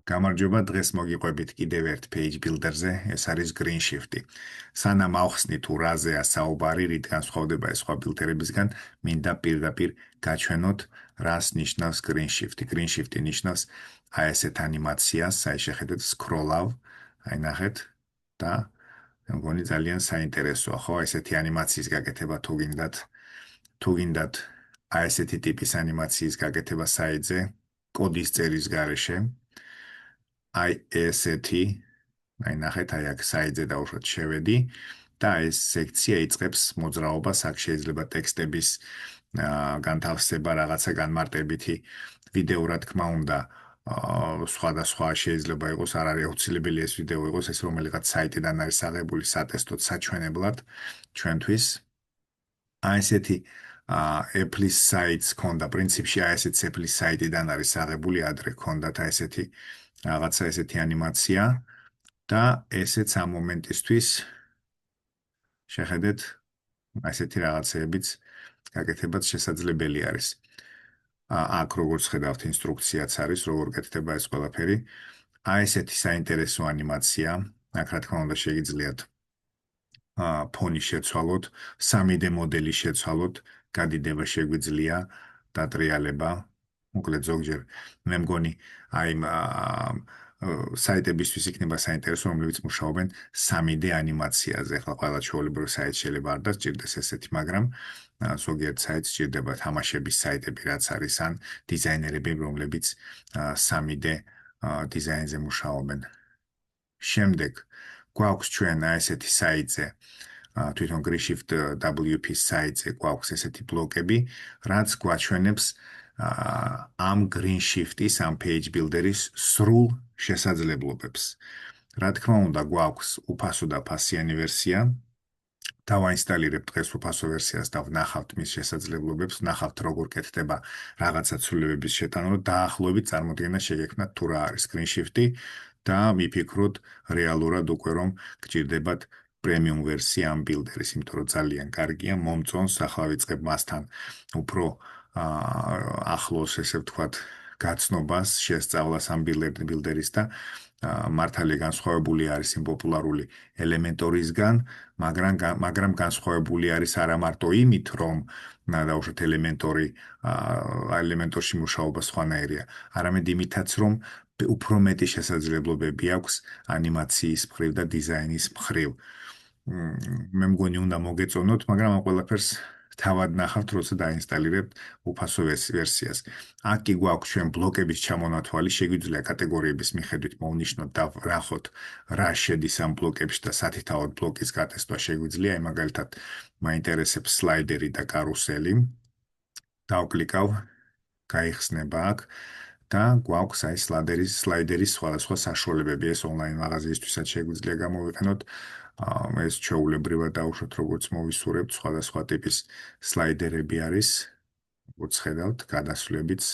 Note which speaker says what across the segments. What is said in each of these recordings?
Speaker 1: გამარჯობა, დღეს მოგიყვებით კიდევ ერთ page builder-ზე, ეს არის green shift-ი. სანამ ავხსნით თუ რაზეა საუბარი, რით განსხვავდება ეს სხვა ბილდერებისგან, მინდა პირდაპირ გაჩვენოთ, რას ნიშნავს green shift-ი. Green shift-ი ნიშნავს აი ესეთ ანიმაციას, აი შეხედეთ scroll-ავ, აი ნახეთ და მგონი ძალიან საინტერესოა, ხო, ესეთი ანიმაციის გაკეთება თუ გინდათ აი ესეთი ტიპის ანიმაციის გაკეთება საიტზე, კოდის წერის გარეშე. აი ესეთი, აი ნახეთ, აი აქ საიტზე დავუშვათ შევედი და ეს სექცია იწყებს მოძრაობას, აქ შეიძლება ტექსტების განთავსება, რაღაცა განმარტებითი ვიდეო, რა თქმა უნდა, სხვადასხვა შეიძლება იყოს, არ არის აუცილებელი ეს ვიდეო იყოს, ეს რომელიღაც საიტიდან არის აღებული სატესტოდ საჩვენებლად ჩვენთვის. აი ესეთი Apple-ის საიტს ქონდა, პრინციპში აი ესეთი Apple-ის საიტიდან არის აღებული, ადრე ქონდათ აი ესეთი რაღაცა ესეთი ანიმაცია და ესეც ამ მომენტისთვის შეხედეთ ესეთი რაღაცეებიც გაკეთებაც შესაძლებელი არის. აქ როგორც ხედავთ ინსტრუქციაც არის, როგორ გაკეთდება ეს ყველაფერი. აი ესეთი საინტერესო ანიმაცია, აქ რა თქმა უნდა შეგიძლიათ ფონი შეცვალოთ, 3D მოდელი შეცვალოთ, გადიდება შეგვიძლია დატრიალება. მოკლედ ზოგჯერ მე მგონი აი საიტებისთვის იქნება საინტერესო, რომლებიც მუშაობენ 3D ანიმაციაზე. ახლა ყველა ჩვეულებრივ საიტს შეიძლება არ დასჭირდეს ესეთი, მაგრამ ზოგიერთ საიტს სჭირდება თამაშების საიტები, რაც არის, ან დიზაინერები, რომლებიც 3D დიზაინზე მუშაობენ. შემდეგ გვაქვს ჩვენ ესეთი საიტზე, თვითონ GreenShift WP-ის საიტზე გვაქვს ესეთი ბლოკები, რაც გვაჩვენებს ამ GreenShift-ის, ამ page builder-ის სრულ შესაძლებლობებს. რა თქმა უნდა, გვაქვს უფასო და ფასიანი ვერსია. დავაინსტალირებთ დღეს უფასო ვერსიას და ვნახავთ მის შესაძლებლობებს, ვნახავთ როგორ კეთდება რაღაცა ცვლილებების შეტანა, დაახლოებით წარმოდგენა შეგექმნათ თუ რა არის GreenShift-ი და მიფიქროთ რეალურად უკვე რომ გჭირდებათ პრემიუმ ვერსია ამ ბილდერის, იმიტომ რომ ძალიან კარგია, მომწონს, ახლა ვიწყებ მასთან უფრო ახლოს, ესე ვთქვათ, გაცნობას, შესწავლას ამ ბილდერის და მართალია განსხვავებული არის იმ პოპულარული ელემენტორისგან, მაგრამ განსხვავებული არის არა მარტო იმით, რომ დავუშვათ ელემენტორში მუშაობა სხვანაირია, არამედ იმითაც, რომ უფრო მეტი შესაძლებლობები აქვს ანიმაციის მხრივ და დიზაინის მხრივ. მე მგონი უნდა მოგეწონოთ, მაგრამ ამ ყველაფერს თავად ნახავთ, როცა დაინსტალირებთ უფასო ვერსიას. აქ კი გვაქვს ჩვენ ბლოკების ჩამონათვალი, შეგვიძლია კატეგორიების მიხედვით მოვნიშნოთ და ვნახოთ რა შედის ამ ბლოკებში და სათითაოდ ბლოკის გატესტვა შეგვიძლია. მაგალითად, მაინტერესებს სლაიდერი და კარუსელი. დავკლიკავ, გაიხსნება აქ და გვაქვს აი სლაიდერის სხვადასხვა საშუალებები. ეს ონლაინ მაღაზიისთვისაც შეგვიძლია გამოვიყენოთ. ეს ჩვეულებრივად დავუშვათ, როგორც მოვისურვებთ, სხვადასხვა ტიპის სლაიდერები არის, როგორც ხედავთ, გადასვლებიც.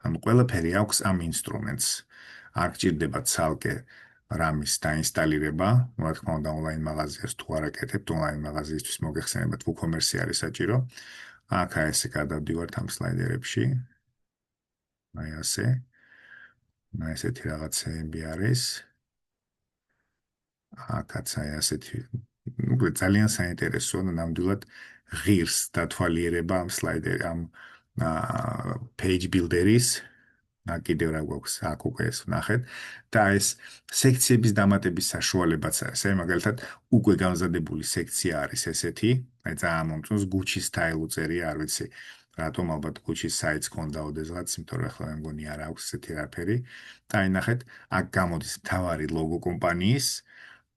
Speaker 1: ანუ ყველაფერი აქვს ამ ინსტრუმენტს. არ გჭირდება ცალკე რამის დაინსტალირება, რა თქმა უნდა, ონლაინ მაღაზიას თუ არ აკეთებთ, ონლაინ მაღაზიისთვის მოგეხსენებათ WooCommerce არის საჭირო. აქ ესე გადავდივართ ამ სლაიდერებში. აი ასე. ესეთი რაღაცეები არის. აქაც აი ასეთი, ძალიან საინტერესო და ნამდვილად ღირს დათვალიერება ამ ამ page builder-ის. კიდევ რა გვაქვს, აქ უკვე ეს ვნახეთ და ეს სექციების დამატების საშუალებაც არის. აი მაგალითად, უკვე გამზადებული სექცია არის ესეთი, აი ძალიან მომწონს Gucci style უწერია, არ ვიცი, რატომ ალბათ Gucci-ის საიტს ქონდა ოდესღაც, იმიტომ რომ ახლა მე მგონი არ აქვს ესეთი რაფერი. და აი ნახეთ, აქ გამოდის მთავარი ლოგო კომპანიის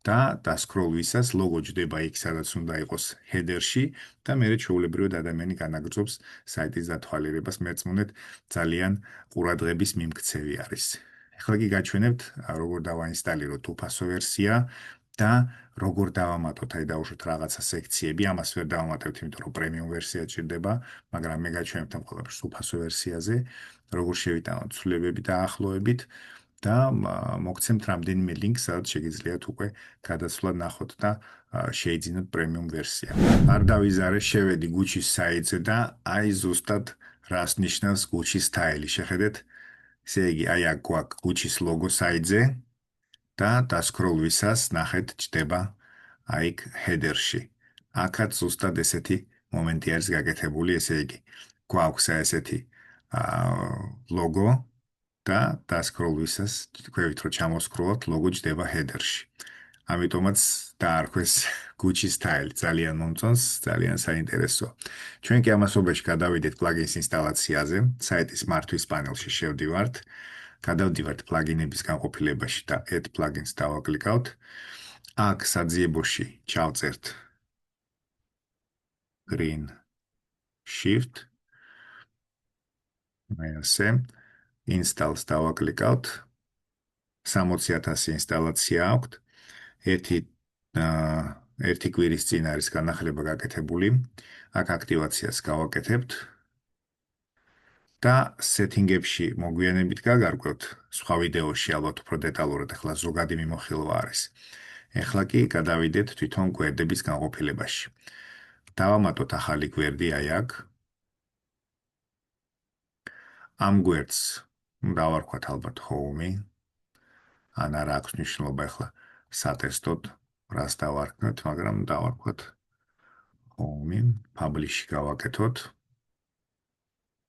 Speaker 1: და დასკროლვისას ლოგო ჯდება იქ, სადაც უნდა იყოს ჰედერში და მე ჩვეულებრივად ადამიანი განაგრძობს საიტის დათვალიერებას, მერწმუნეთ ძალიან ყურადღების მიმქცევი არის. ახლა კი გაჩვენებთ, როგორ დავაინსტალიროთ უფასო ვერსია და როგორ დავამატოთ, აი დავუშვათ რაღაცა სექციები, ამას ვერ დავამატებთ, იმიტომ რომ პრემიუმ ვერსია ჭირდება, მაგრამ მე გაჩვენებთ ამ ყველაფერს უფასო ვერსიაზე, როგორ შევიტანოთ ცვლილებები დაახლოებით და მოგცემთ რამდენიმე ლინკს, სადაც შეგიძლიათ უკვე გადასვლად ნახოთ და შეიძინოთ პრემიუმ ვერსია. არ დავიზარე, შევედი Gucci-ის საიტზე და აი ზუსტად რას ნიშნავს Gucci სტაილი. შეხედეთ, ესე იგი, აი აქ გვაქვს Gucci-ის ლოგო საიტზე და დასკროლვისას ნახეთ ჯდება აი ჰედერში. აქაც ზუსტად ესეთი მომენტი არის გაკეთებული, ესე იგი, გვაქვს ესეთი ლოგო და დასკროლვისას თქვით რომ ჩამოსკროლოთ ლოგო ჯდება ჰედერში. ამიტომაც დაარქვეს Gucci style ძალიან მომწონს, ძალიან საინტერესო. ჩვენ კი ამასობაში გადავიდეთ პლაგინის ინსტალაციაზე, საიტის მართვის პანელში შევდივართ, გადავდივართ პლაგინების განყოფილებაში და add plugins დავაკლიკავთ. აქ საძიებოში ჩავწერთ green shift ასე install-ს დავაკლიკავთ. 60,000 ინსტალაცია აქვთ. ერთი კვირის წინ არის განახლება გაკეთებული. აქ აქტივაციას გავაკეთებთ და სეტინგებში მოგვიანებით გაგარკვევთ. სხვა ვიდეოში ალბათ უფრო დეტალურად ახლა ზოგადი მიმოხილვა არის. ეხლა კი გადავიდეთ თვითონ გვერდების განყოფილებაში. დავამატოთ ახალი გვერდი აი აქ. ამ გვერდს დავარქვათ ალბათ home. ან არა აქვს მნიშვნელობა ახლა სატესტოდ რას დავარქმევთ, მაგრამ დავარქვათ home, publish-ი გავაკეთოთ.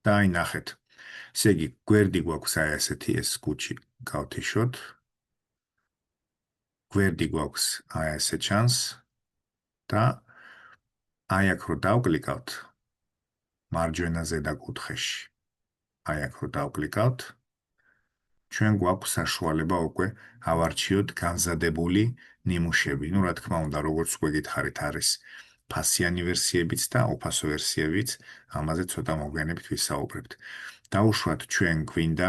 Speaker 1: და აი ნახეთ. ესე იგი, გვერდი გვაქვს აი ასეთი ეს Gucci გავთიშოთ. გვერდი გვაქვს აი ასე ჩანს და აი აქ რო დავკლიკავთ მარჯვენა ზედა კუთხეში. აი აქ რო დავკლიკავთ ჩვენ გვაქვს საშუალება უკვე ავარჩიოთ განზადებული ნიმუშები. ნუ რა თქმა უნდა, როგორც უკვე გითხარით, არის ფასიანი ვერსიებიც და უფასო ვერსიებიც, ამაზე ცოტა მოგვიანებით ვისაუბრებთ. დაუშვათ ჩვენ გვინდა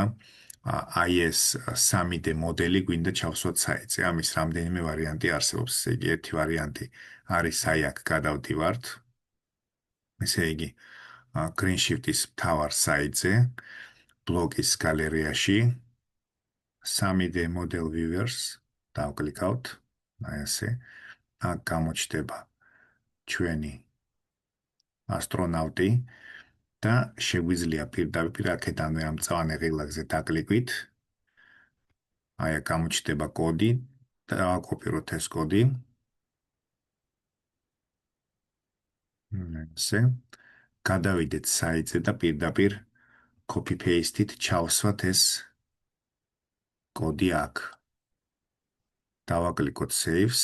Speaker 1: აი ეს 3D მოდელი გვინდა ჩავსვათ საიტზე. ამის რამდენიმე ვარიანტი არსებობს. ესე იგი, ერთი ვარიანტი არის აი აქ გადავდივართ. ესე იგი, Green Shift-ის მთავარ საიტზე, ბლოკის გალერეაში 3D Model Viewers დავკლიკავთ, აი ასე. აქ გამოჩნდება ჩვენი ასტრონავტი და შეგვიძლია პირდაპირ აქედანვე ამ მწვანე ღილაკზე დაკლიკვით. აი აქ გამოჩნდება კოდი და ავაკოპიროთ ეს კოდი. ასე. გადავიდეთ საიტზე და პირდაპირ copy paste-ით ჩავსვათ ეს კოდი აქ. დავაკლიკოთ saves.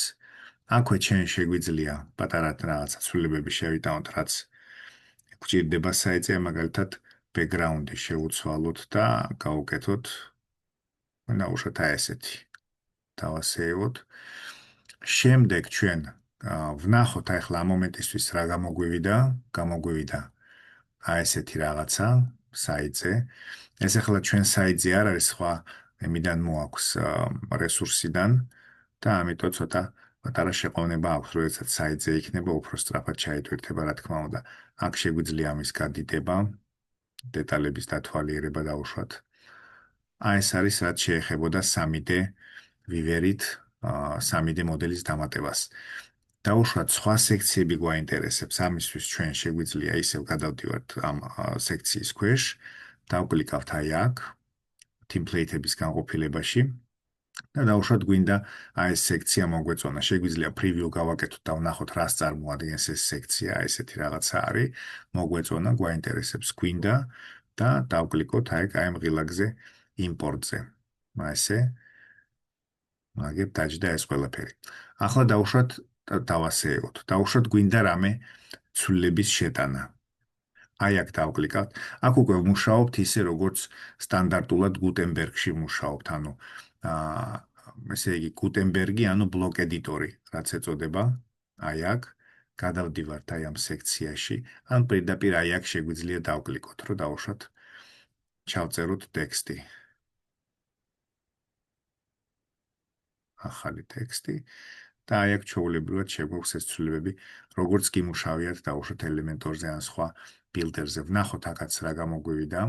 Speaker 1: აქვე ჩვენ შეგვიძლია პატარა რაღაცა ცვლილებები შევიტანოთ, რაც გვჭირდება საიტზე, მაგალითად background-ი შევუცვალოთ და გავუკეთოთ ნაუშოთ აი ესეთი. დავასეივოთ. შემდეგ ჩვენ ვნახოთ აი ახლა ამ მომენტისთვის რა გამოგვივიდა აი ესეთი რაღაცა საიტზე. ეს ახლა ჩვენ საიტზე არ არის, სხვა იმიდან მოაქვს რესურსიდან და ამიტომ ცოტა პატარა შეყოვნება აქვს, როდესაც საიტზე იქნება უფრო სწრაფად ჩაიტვირთება, რა თქმა უნდა. აქ შეგვიძლია ამის გადიდება, დეტალების დათვალიერება დაუშვათ. აი ეს არის, რაც შეეხებოდა 3D Viewer-ით 3D მოდელის დამატებას. დაუშვათ სხვა სექციები გვაინტერესებს, ამისთვის ჩვენ შეგვიძლია ისევ გადავდივართ ამ სექციის ქვეშ, დავკლიკავთ აი აქ, template-ების განყოფილებაში და დაუშვათ გვინდა აი ეს სექცია მოგვეწონა. შეგვიძლია preview გავაკეთოთ და ვნახოთ რას წარმოადგენს ეს სექცია, ესეთი რაღაცა არის, მოგვეწონა, გვაინტერესებს გვინდა და დავკლიკოთ აი ამ ღილაკზე import-ზე. ასე მაგებ დაჯდა ეს ყველაფერი. ახლა დავუშვათ დავასეევოთ. დავუშვათ გვინდა რამე ცვლილების შეტანა. აი აქ დავკლიკავთ. აქ უკვე ვმუშაობთ ისე როგორც სტანდარტულად Gutenberg-ში ვმუშაობთ, ანუ ესე იგი Gutenberg-ი, ანუ ბლოკ ედიტორი, რაც ეწოდება. აი აქ გადავდივართ აი ამ სექციაში, ან პირდაპირ აი აქ შეგვიძლია დავკლიკოთ, რომ დავუშვათ ჩავწეროთ ტექსტი. ახალი ტექსტი და აი აქ ჩვეულებრივად შეგვაქვს ეს ცვლილებები, როგორც კი მუშავიათ დაუშვათ ელემენტორზე ან სხვა ბილდერზე. ვნახოთ აქაც რა გამოგვივიდა.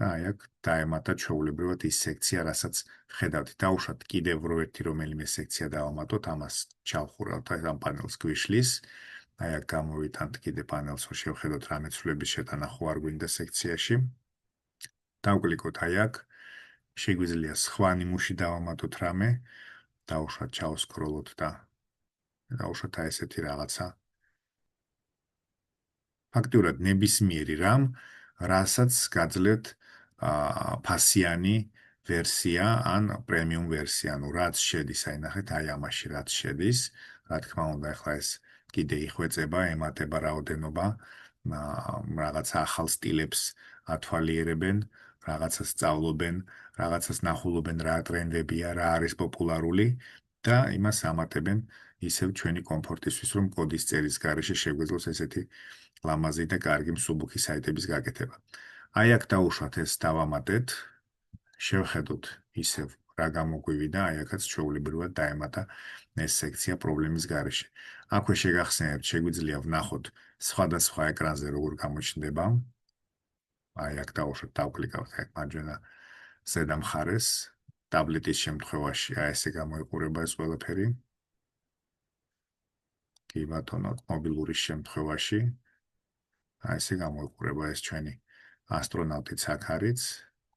Speaker 1: და აი აქ დაემატა ჩვეულებრივად ის სექცია, რასაც ხედავთ. დავუშვათ კიდევ ერთი რომელიმე სექცია დავამატოთ, ამას ჩავხურავთ ამ პანელს გვიშლის. აი აქ გამოვიტანთ კიდე პანელს, რომ შევხედოთ რა მეცვლების შეტანა ხო არ გვინდა სექციაში. დავკლიკოთ აი აქ. შეგვიძლია სხვა ნიმუში დავამატოთ რამე. დავუშვათ ჩავსკროლოთ და დავუშვათ აი ესეთი რაღაცა. ფაქტიურად ნებისმიერი რამ, რასაც გაძლევთ ფასიანი ვერსია ან პრემიუმ ვერსია, ანუ რაც შედის, აი ნახეთ, აი ამაში რაც შედის, რა თქმა უნდა, ახლა ეს კიდე იხვეწება, ემატება რაოდენობა, რაღაც ახალ სტილებს ათვალიერებენ, რაღაცას სწავლობენ, რაღაცას ნახულობენ, რა ტრენდებია, რა არის პოპულარული და იმას ამატებენ ისევ ჩვენი კომფორტისთვის, რომ კოდის წერის გარეშე შეგვეძლოს ესეთი ლამაზი და კარგი მსუბუქი საიტების გაკეთება. აი აქ დავუშვათ ეს დავამატეთ, შევხედოთ ისევ რა გამოგვივიდა, აი აქაც ჩვეულებრივად დაემატა ეს სექცია პრობლემის გარეშე. აქვე შეგახსენებთ, შეგვიძლია ვნახოთ სხვადასხვა ეკრანზე როგორ გამოჩნდება. აი აქ დავუშვათ, დავკლიკავთ აქ მარჯვენა ზედა მხარეს, ტაბლეტის შემთხვევაში აი ესე გამოიყურება ეს ყველაფერი. კი ბატონო, მობილურის შემთხვევაში აი ესე გამოიყურება ეს ჩვენი ასტრონავტიც აქ არის,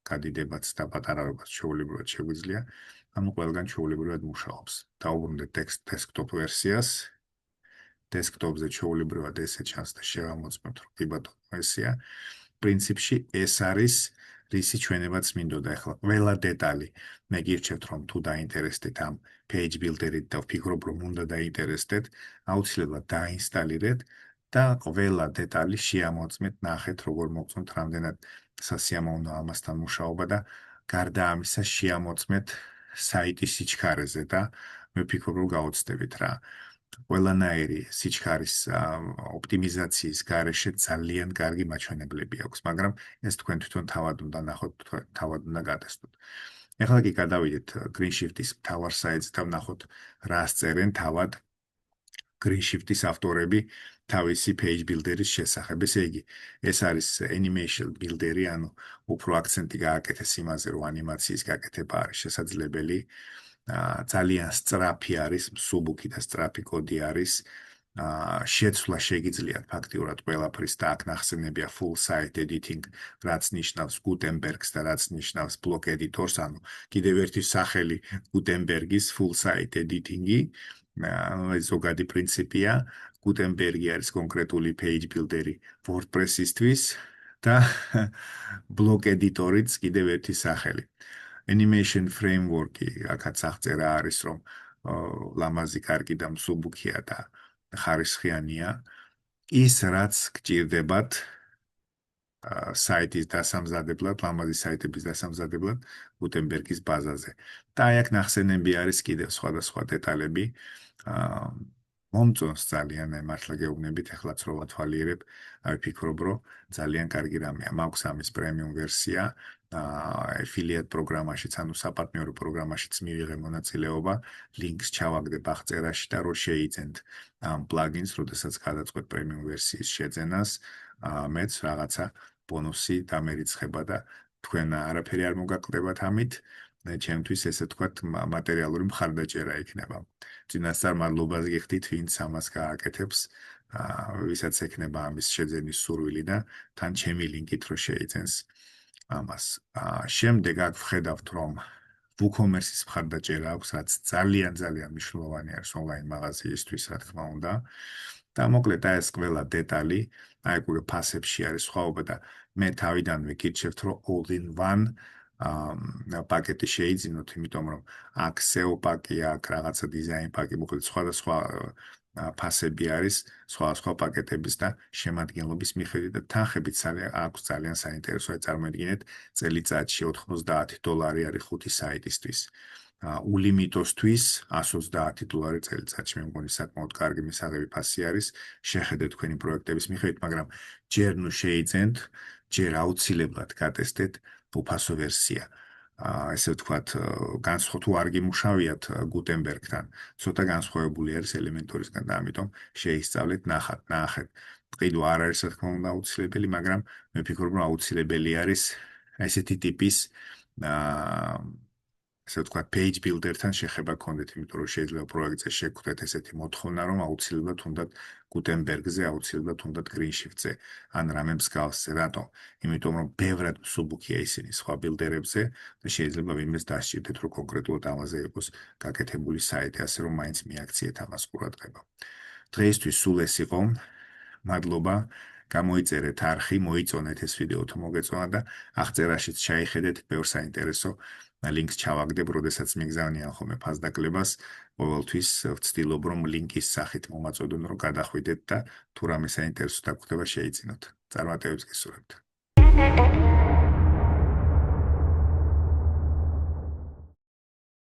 Speaker 1: გადიდებაც და პატარავებაც ჩვეულებრივად შეგვიძლია, ანუ ყველგან ჩვეულებრივად მუშაობს. დავუბრუნდეთ დესკტოპ ვერსიას. დესკტოპზე ჩვეულებრივად ესე ჩანს და შევამოწმებთ, რომ კი ბატონო ესეა. პრინციპში ეს არის რისი ჩვენებაც მინდოდა. ახლა ყველა დეტალი მე გირჩევთ, რომ თუ დაინტერესდეთ ამ page builder-ით და ვფიქრობ, რომ უნდა დაინტერესდეთ, აუცილებლად დაინსტალირეთ და ყველა დეტალი შეამოწმეთ, ნახეთ, როგორ მოგწონთ, რამდენად სასიამოვნო ამასთან მუშაობა და გარდა ამისა შეამოწმეთ საიტის სიჩქარეზე და მე ვფიქრობ, რომ გაოცდებით რა. ყველანაირი სიჩქარის ოპტიმიზაციის გარეშე ძალიან კარგი მაჩვენებლები აქვს, მაგრამ ეს თქვენ თვითონ თავად უნდა ნახოთ, თავად უნდა გადასცოთ. ეხლა კი გადავიდეთ Green Shift-ის მთავარ საიტზე და ვნახოთ რას წერენ თავად Green Shift-ის ავტორები თავისი page builder-ის შესახებ. ესე იგი, ეს არის animation builder-ი, ანუ უფრო აქცენტი გააკეთეს იმაზე, რომ ანიმაციის გაკეთება არის შესაძლებელი. ძალიან სწრაფი არის, მსუბუქი და სწრაფი კოდი არის. შეცვლა შეგიძლიათ ფაქტიურად ყველაფრის და აქ ნახსენებია full site editing, რაც ნიშნავს Gutenberg-ს და რაც ნიშნავს block editors, ანუ კიდევ ერთი სახელი Gutenberg-ის full site editing-ი. ეს ზოგადი პრინციპია. Gutenberg-ი არის კონკრეტული page builder-ი WordPress-ისთვის და block editor-იც კიდევ ერთი სახელი. Animation framework-ი, აქაც აღწერა არის, რომ ლამაზი, კარგი და მსუბუქია და ხარისხიანია. ის, რაც გჭირდებათ საიტის დასამზადებლად, ლამაზი საიტების დასამზადებლად Gutenberg-ის ბაზაზე. და აი აქ ნახსენები არის კიდევ სხვადასხვა დეტალები. მომწონს ძალიან, მე მართლა გეუბნებით, ეხლაც რო ვათვალიერებ, ვფიქრობ, რომ ძალიან კარგი რამეა. მაქვს ამის პრემიუმ ვერსია, affiliate პროგრამაშიც, ანუ საპარტნიორო პროგრამაშიც მივიღე მონაწილეობა, ლინკს ჩავაგდებ აღწერაში და რო შეიძენთ ამ პლაგინს, როდესაც გადაწყვეტ პრემიუმ ვერსიის შეძენას, მეც რაღაცა ბონუსი დამერიცხება და თქვენ არაფერი არ მოგაკლდებათ ამით. ჩემთვის ესე თქვათ მატერიალური მხარდაჭერა იქნება. წინასწარ მადლობას გიხდით, ვინც ამას გააკეთებს, ვისაც ექნება ამის შეძენის სურვილი და თან ჩემი ლინკით რო შეიძენს ამას. შემდეგ აქ ვხედავთ, რომ WooCommerce-ის მხარდაჭერა აქვს, რაც ძალიან მნიშვნელოვანი არის ონლაინ მაღაზიისთვის, რა თქმა უნდა. და მოკლედ აი ეს ყველა დეტალი, აი უკვე ფასებში არის სხვაობა და მე თავიდანვე გირჩევთ, რომ all in one პაკეტი შეიძინოთ, იმიტომ რომ აქ SEO პაკი, აქ რაღაცა დიზაინ პაკი, მოკლედ სხვადასხვა ფასები არის, სხვადასხვა პაკეტების და შემადგენლობის მიხედვით და თანხებით აქვს ძალიან საინტერესო. აი წარმოიდგინეთ, წელიწადში $90 არის 5 საიტისთვის. ულიმიტოსთვის $130 წელიწადში, მე მგონი საკმაოდ კარგი მისაღები ფასი არის, შეხედეთ თქვენი პროექტების მიხედვით, მაგრამ ჯერ ნუ შეიძენთ, ჯერ აუცილებლად გატესტეთ უფასო ვერსია. ესე ვთქვათ, თუ არ გიმუშავიათ Gutenberg-თან, ცოტა განსხვავებული არის ელემენტორისგან და ამიტომ შეისწავლეთ, ნახეთ. ყიდვა არ არის, რა თქმა უნდა, აუცილებელი, მაგრამ მე ვფიქრობ, რომ აუცილებელი არის ესეთი ტიპის ასე ვთქვათ, page builder-თან შეხება გქონდეთ, იმიტომ რომ შეიძლება პროექტზე შეგხვდეთ ესეთი მოთხოვნა, რომ აუცილებლად უნდათ Gutenberg-ზე, აუცილებლად უნდათ GreenShift-ზე, ან რამე მსგავსზე. რატომ? იმიტომ რომ ბევრად მსუბუქია ისინი სხვა ბილდერებზე და შეიძლება ვინმეს დასჭირდეთ, რომ კონკრეტულად ამაზე იყოს გაკეთებული საიტი, ასე რომ მაინც მიაქციეთ ამას ყურადღება. დღეისთვის სულ ეს იყო. მადლობა. გამოიწერეთ არხი, მოიწონეთ ეს ვიდეო თუ მოგეწონა და აღწერაშიც ჩაიხედეთ, ბევრ საინტერესო ლინკს ჩავაგდებ, როდესაც მიგზავნიან ხოლმე ფასდაკლებას, ყოველთვის ვცდილობ, რომ ლინკის სახით მომაწოდონ, რომ გადახვიდეთ და თუ რამე საინტერესო დაგხვდება, შეიძინოთ. წარმატებებს გისურვებთ.